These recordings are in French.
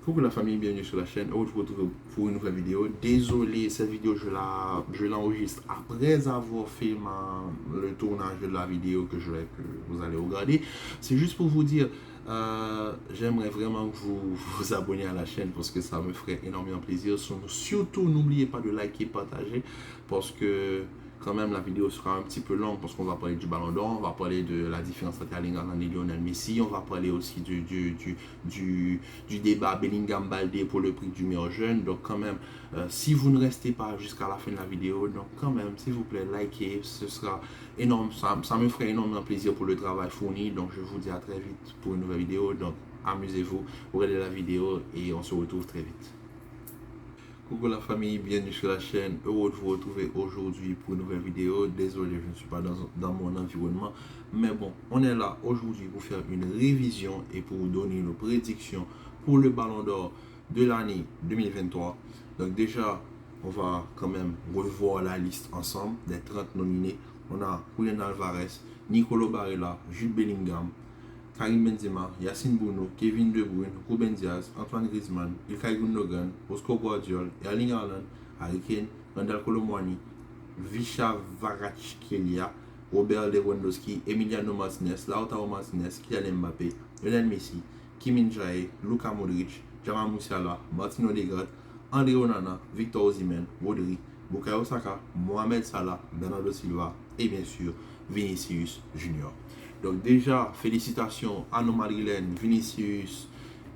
Coucou la famille, bienvenue sur la chaîne. Heureux de vous retrouver pour une nouvelle vidéo. Désolé, cette vidéo je l'enregistre après avoir fait le tournage de la vidéo que vous allez regarder. C'est juste pour vous dire, j'aimerais vraiment que vous abonniez à la chaîne parce que ça me ferait énormément plaisir. Surtout, n'oubliez pas de liker, partager parce que quand même la vidéo sera un petit peu longue parce qu'on va parler du Ballon d'Or, on va parler de la différence entre Erling Haaland et Lionel Messi, on va parler aussi du débat Bellingham-Baldé pour le prix du meilleur jeune. Donc quand même, si vous ne restez pas jusqu'à la fin de la vidéo, donc quand même, s'il vous plaît, likez, ce sera énorme, ça me ferait énormément plaisir pour le travail fourni. Donc je vous dis à très vite pour une nouvelle vidéo. Donc amusez-vous, regardez la vidéo et on se retrouve très vite. Coucou la famille, bienvenue sur la chaîne, heureux de vous retrouver aujourd'hui pour une nouvelle vidéo. Désolé, je ne suis pas dans mon environnement, mais bon, on est là aujourd'hui pour faire une révision et pour vous donner nos prédictions pour le Ballon d'Or de l'année 2023. Donc déjà, on va quand même revoir la liste ensemble des 30 nominés. On a Julian Alvarez, Nicolo Barella, Jude Bellingham, Karim Benzema, Yacine Bounou, Kevin De Bruyne, Ruben Diaz, Antoine Griezmann, Ilkay Gundogan, Oscar Guardiola, Erling Haaland, Harry Kane, Randal Kolo Muani, Visha Kvaratskhelia, Robert Lewandowski, Emiliano Martinez, Lautaro Martinez, Kylian Mbappé, Lionel Messi, Kim Min-jae, Luka Modric, Jamal Musiala, Martin Odegaard, André Onana, Victor Osimhen, Rodri, Bukayo Saka, Mohamed Salah, Bernardo Silva et bien sûr Vinicius Junior. Donc déjà, félicitations à nos Madrilènes, Vinicius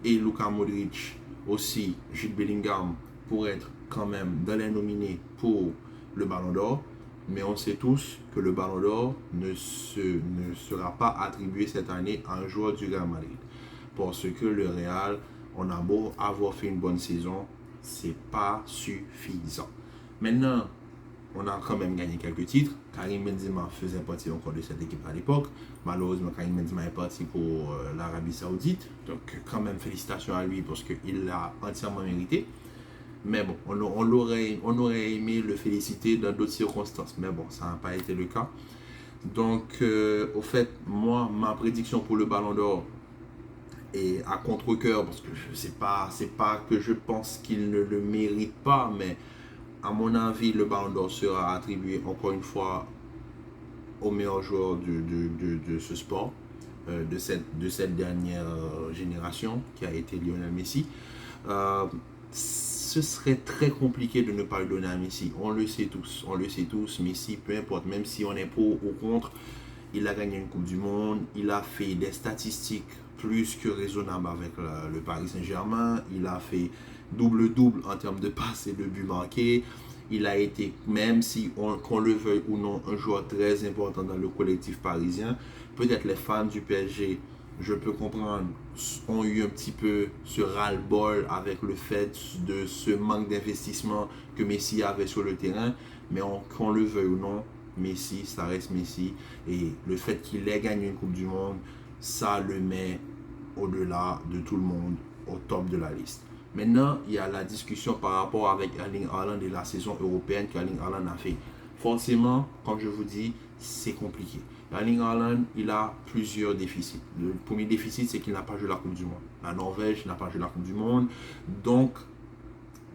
et Luka Modric, aussi Jude Bellingham, pour être quand même dans les nominés pour le Ballon d'Or. Mais on sait tous que le Ballon d'Or ne sera pas attribué cette année à un joueur du Real Madrid. Parce que le Real, on a beau avoir fait une bonne saison, c'est pas suffisant. Maintenant, on a quand même gagné quelques titres. Karim Benzema faisait partie encore de cette équipe à l'époque. Malheureusement, Karim Benzema est parti pour l'Arabie Saoudite. Donc, quand même, félicitations à lui parce qu'il l'a entièrement mérité. Mais bon, on aurait aimé le féliciter dans d'autres circonstances. Mais bon, ça n'a pas été le cas. Donc, au fait, moi, ma prédiction pour le Ballon d'Or est à contre-cœur parce que c'est pas que je pense qu'il ne le mérite pas, mais à mon avis, le Ballon d'Or sera attribué encore une fois au meilleur joueur de ce sport, de cette dernière génération qui a été Lionel Messi. Ce serait très compliqué de ne pas le donner à Messi. On le sait tous. Messi, peu importe, même si on est pour ou contre, il a gagné une Coupe du Monde, il a fait des statistiques plus que raisonnables avec le Paris Saint-Germain, il a fait double-double en termes de passes et de buts marqués. Il a été, même si qu'on le veuille ou non, un joueur très important dans le collectif parisien. Peut-être les fans du PSG, je peux comprendre, ont eu un petit peu ce ras-le-bol avec le fait de ce manque d'investissement que Messi avait sur le terrain. Mais qu'on le veuille ou non, Messi, ça reste Messi. Et le fait qu'il ait gagné une Coupe du Monde, ça le met au-delà de tout le monde, au top de la liste. Maintenant, il y a la discussion par rapport avec Erling Haaland et la saison européenne qu'Erling Haaland a fait. Forcément, comme je vous dis, c'est compliqué. Erling Haaland, il a plusieurs déficits. Le premier déficit, c'est qu'il n'a pas joué la Coupe du Monde. La Norvège n'a pas joué la Coupe du Monde. Donc,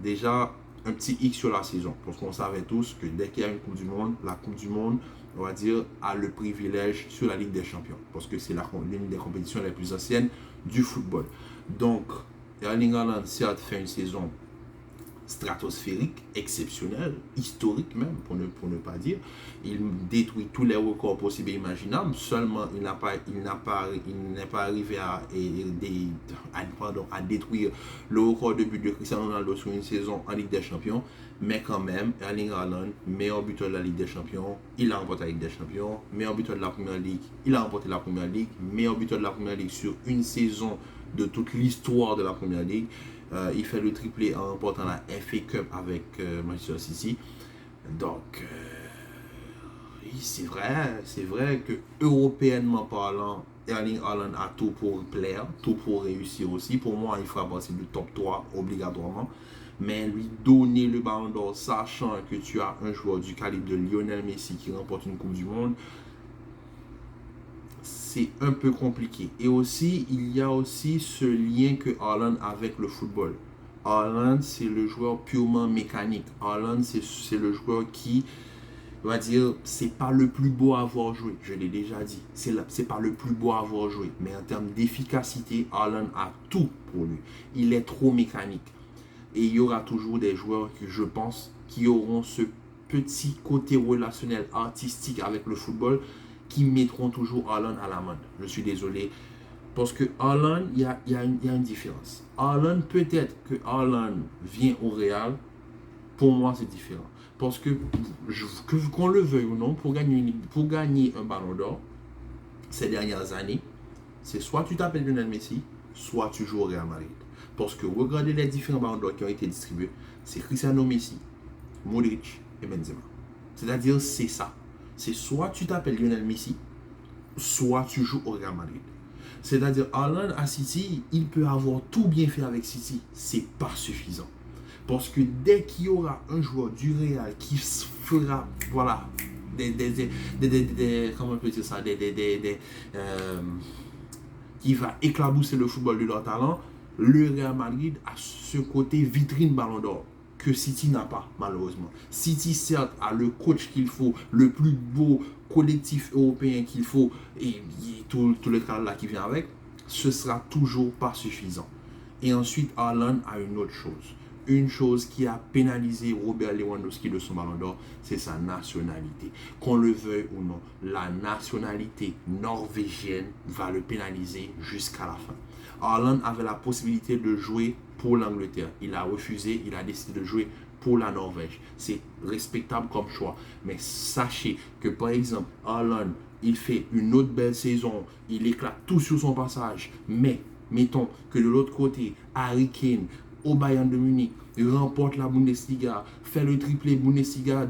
déjà, un petit X sur la saison. Parce qu'on savait tous que dès qu'il y a une Coupe du Monde, la Coupe du Monde, on va dire, a le privilège sur la Ligue des Champions. Parce que c'est l'une des compétitions les plus anciennes du football. Donc, Erling Haaland, certes, fait une saison stratosphérique, exceptionnelle, historique même, pour ne pas dire. Il détruit tous les records possibles et imaginables. Seulement, il n'est pas arrivé à détruire le record de but de Cristiano Ronaldo sur une saison en Ligue des Champions. Mais quand même, Erling Haaland, meilleur buteur de la Ligue des Champions, il a remporté la Ligue des Champions. Meilleur buteur de la Première Ligue, il a remporté la Première Ligue. Meilleur buteur de la Première Ligue sur une saison de toute l'histoire de la Première Ligue. Il fait le triplé en remportant la FA Cup avec Manchester City. Donc, c'est vrai que européennement parlant, Erling Haaland a tout pour plaire, tout pour réussir aussi. Pour moi, il fera partie du top 3 obligatoirement. Mais lui donner le Ballon d'Or, sachant que tu as un joueur du calibre de Lionel Messi qui remporte une Coupe du Monde, c'est un peu compliqué. Et aussi, il y a aussi ce lien que Haaland a avec le football. Haaland, c'est le joueur purement mécanique. Haaland, c'est le joueur qui, on va dire, c'est pas le plus beau à avoir joué. Je l'ai déjà dit. C'est pas le plus beau à avoir joué. Mais en termes d'efficacité, Haaland a tout pour lui. Il est trop mécanique. Et il y aura toujours des joueurs que je pense qui auront ce petit côté relationnel, artistique avec le football, qui mettront toujours Haaland à la main. Je suis désolé. Parce que Haaland, il y a une différence. Haaland, peut-être que Haaland vient au Real, pour moi, c'est différent. Parce que, qu'on le veuille ou non, pour gagner un ballon d'or, ces dernières années, c'est soit tu t'appelles Lionel Messi, soit tu joues au Real Madrid. Parce que regardez les différents ballons d'or qui ont été distribués, c'est Cristiano Messi, Modric et Benzema. C'est-à-dire, c'est ça. C'est soit tu t'appelles Lionel Messi, soit tu joues au Real Madrid. C'est-à-dire, Haaland à City, il peut avoir tout bien fait avec City. C'est pas suffisant. Parce que dès qu'il y aura un joueur du Real qui fera, voilà, comment on peut dire ça, qui va éclabousser le football de leur talent, le Real Madrid a ce côté vitrine ballon d'or que City n'a pas, malheureusement. City, certes, a le coach qu'il faut, le plus beau collectif européen qu'il faut, et tout le cadre là qui vient avec, ce sera toujours pas suffisant. Et ensuite, Haaland a une autre chose. Une chose qui a pénalisé Robert Lewandowski de son ballon d'or, c'est sa nationalité. Qu'on le veuille ou non, la nationalité norvégienne va le pénaliser jusqu'à la fin. Haaland avait la possibilité de jouer pour l'Angleterre. Il a refusé, il a décidé de jouer pour la Norvège. C'est respectable comme choix. Mais sachez que, par exemple, Haaland, il fait une autre belle saison, il éclate tout sur son passage. Mais, mettons que de l'autre côté, Harry Kane, au Bayern de Munich, remporte la Bundesliga, fait le triplé Bundesliga,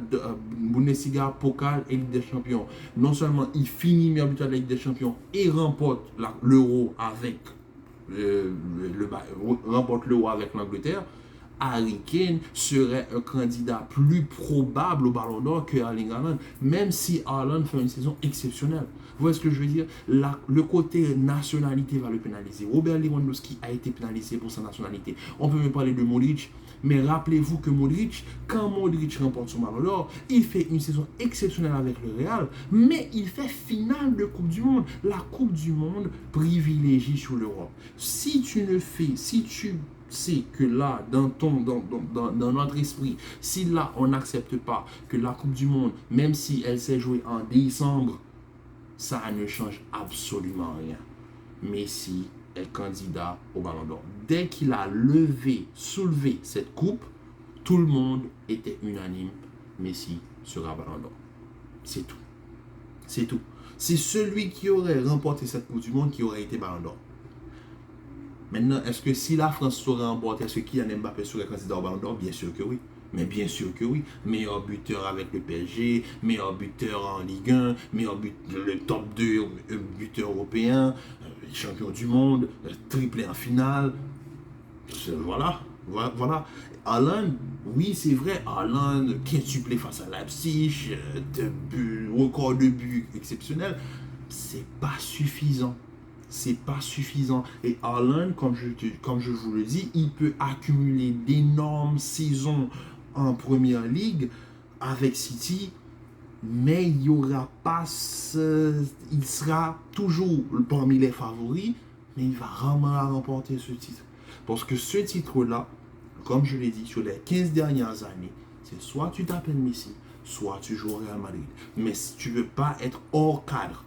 Pokal et Ligue des Champions. Non seulement il finit meilleur buteur de la Ligue des Champions et remporte l'Euro avec remporte l'Euro avec l'Angleterre, Harry Kane serait un candidat plus probable au Ballon d'Or que Erling Haaland, même si Haaland fait une saison exceptionnelle. Vous voyez ce que je veux dire? Le côté nationalité va le pénaliser. Robert Lewandowski a été pénalisé pour sa nationalité. On peut me parler de Modric, mais rappelez-vous que Modric, quand Modric remporte son Ballon d'Or, il fait une saison exceptionnelle avec le Real, mais il fait finale de Coupe du Monde. La Coupe du Monde privilégie sur l'Europe. Si tu sais que là, dans notre esprit, si là, on n'accepte pas que la Coupe du Monde, même si elle s'est jouée en décembre, ça ne change absolument rien. Messi est candidat au Ballon d'Or. Dès qu'il a soulevé cette coupe, tout le monde était unanime. Messi sera Ballon d'Or. C'est tout. C'est tout. C'est celui qui aurait remporté cette Coupe du Monde qui aurait été Ballon d'Or. Maintenant, est-ce que si la France serait remportée, est-ce que Kylian Mbappé serait candidat au Ballon d'Or? Bien sûr que oui. Mais bien sûr que oui. Meilleur buteur avec le PSG, meilleur buteur en Ligue 1, le top 2 buteur européen, champion du monde, triplé en finale. Voilà. Haaland, oui, c'est vrai. Haaland, quintuplé face à Leipzig, record de buts exceptionnel. C'est pas suffisant. C'est pas suffisant. Et Haaland, comme je vous le dis, il peut accumuler d'énormes saisons en première ligue avec City, mais il y aura pas il sera toujours parmi les favoris, mais il va vraiment remporter ce titre. Parce que ce titre-là, comme je l'ai dit, sur les 15 dernières années, c'est soit tu t'appelles Messi, soit tu joues au Real Madrid. Mais si tu veux pas être hors cadre,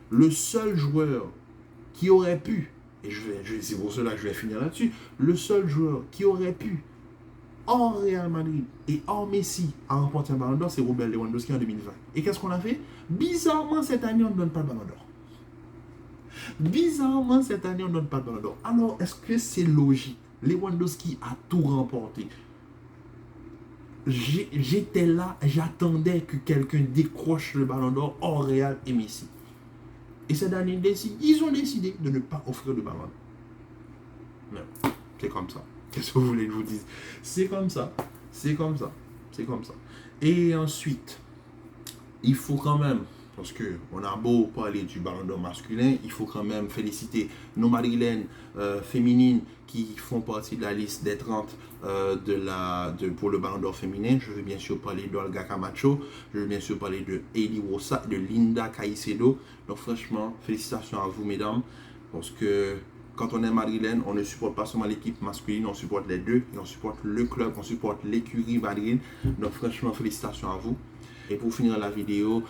le seul joueur qui aurait pu, et c'est pour cela que je vais finir là-dessus, le seul joueur qui aurait pu, hors Real Madrid et hors Messi, à remporter un Ballon d'Or, c'est Robert Lewandowski en 2020. Et qu'est-ce qu'on a fait? Bizarrement, cette année, on ne donne pas le Ballon d'Or. Bizarrement, cette année, on ne donne pas le Ballon d'Or. Alors, est-ce que c'est logique? Lewandowski a tout remporté. J'étais là, j'attendais que quelqu'un décroche le Ballon d'Or hors Real et Messi. Et cette année, ils ont décidé de ne pas offrir de ballon. Non, c'est comme ça. Qu'est-ce que vous voulez que je vous dise? C'est comme ça. C'est comme ça. C'est comme ça. Et ensuite, il faut quand même Parce qu'on a beau parler du ballon d'or masculin, il faut quand même féliciter nos madrilènes féminines qui font partie de la liste des 30 pour le ballon d'or féminin. Je veux bien sûr parler d'Olga Camacho, je veux bien sûr parler de Eli Rosa, de Linda Caicedo. Donc franchement, félicitations à vous mesdames, parce que quand on est madrilène, on ne supporte pas seulement l'équipe masculine, on supporte les deux, et on supporte le club, on supporte l'écurie Madrid. Donc franchement, félicitations à vous. Et pour finir la vidéo,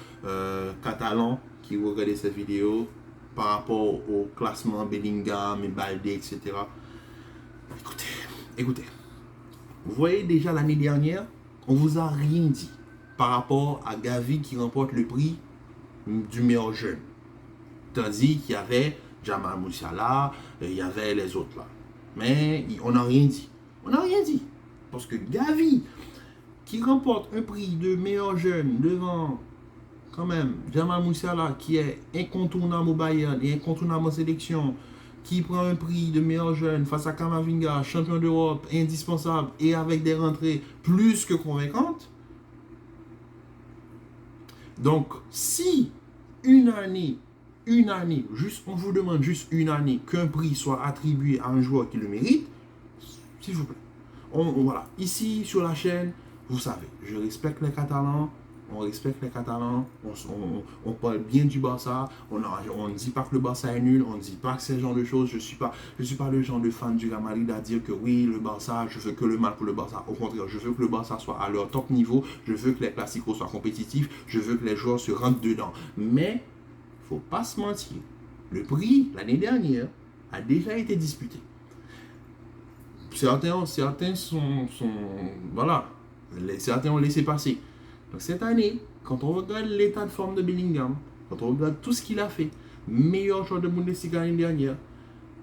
Catalan qui regardait cette vidéo par rapport au classement Bellingham et Balde, etc. Écoutez, vous voyez déjà l'année dernière, on vous a rien dit par rapport à Gavi qui remporte le prix du meilleur jeune. Tandis qu'il y avait Jamal Musiala, il y avait les autres là. Mais on n'a rien dit. On n'a rien dit. Parce que Gavi, qui remporte un prix de meilleur jeune devant quand même Jamal Musiala, qui est incontournable au Bayern et incontournable en sélection, qui prend un prix de meilleur jeune face à Camavinga, champion d'Europe, indispensable et avec des rentrées plus que convaincantes. Donc, si une année, juste, on vous demande juste une année qu'un prix soit attribué à un joueur qui le mérite, s'il vous plaît. Voilà, ici sur la chaîne, vous savez, je respecte les Catalans, on respecte les Catalans, on parle bien du Barça, on ne dit pas que le Barça est nul, on ne dit pas que c'est ce genre de choses. Je suis pas le genre de fan du Real Madrid à dire que oui, le Barça, je veux que le mal pour le Barça. Au contraire, je veux que le Barça soit à leur top niveau, je veux que les Clásicos soient compétitifs, je veux que les joueurs se rentrent dedans. Mais, il ne faut pas se mentir, le prix, l'année dernière, a déjà été disputé. Certains ont laissé passer. Donc cette année, quand on regarde l'état de forme de Bellingham, quand on regarde tout ce qu'il a fait, meilleur joueur de Bundesliga l'année dernière,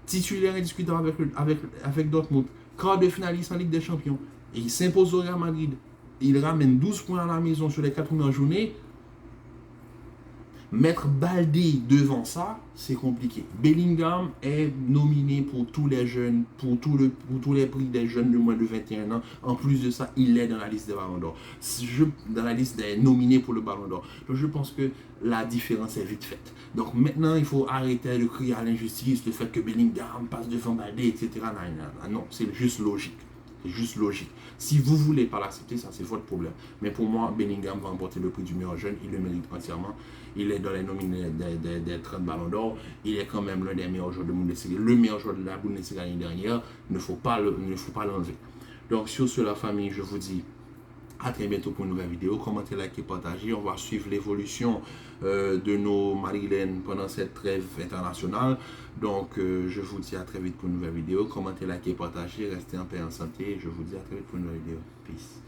titulaire indiscutable avec Dortmund, quart de finaliste en Ligue des Champions, et il s'impose au Real Madrid, il ramène 12 points à la maison sur les 4 premières journées. Mettre Balde devant ça, c'est compliqué. Bellingham est nominé pour tous les jeunes, pour tous les prix des jeunes de moins de 21 ans. En plus de ça, il est dans la liste des ballons d'or. Dans la liste des nominés pour le ballon d'or. Donc je pense que la différence est vite faite. Donc maintenant, il faut arrêter de crier à l'injustice, le fait que Bellingham passe devant Balde, etc. Non, c'est juste logique. C'est juste logique. Si vous ne voulez pas l'accepter, ça c'est votre problème. Mais pour moi, Bellingham va remporter le prix du meilleur jeune. Il le mérite entièrement. Il est dans les nominés des 30 ballons d'or. Il est quand même l'un des meilleurs joueurs de Bundesliga. Le meilleur joueur de la Bundesliga l'année dernière. Il ne faut pas l'enlever. Donc sur ce, la famille, je vous dis à très bientôt pour une nouvelle vidéo. Commentez, likez, partagez. On va suivre l'évolution de nos madrilènes pendant cette trêve internationale. Donc, je vous dis à très vite pour une nouvelle vidéo. Commentez, likez, partagez. Restez en paix et en santé. Je vous dis à très vite pour une nouvelle vidéo. Peace.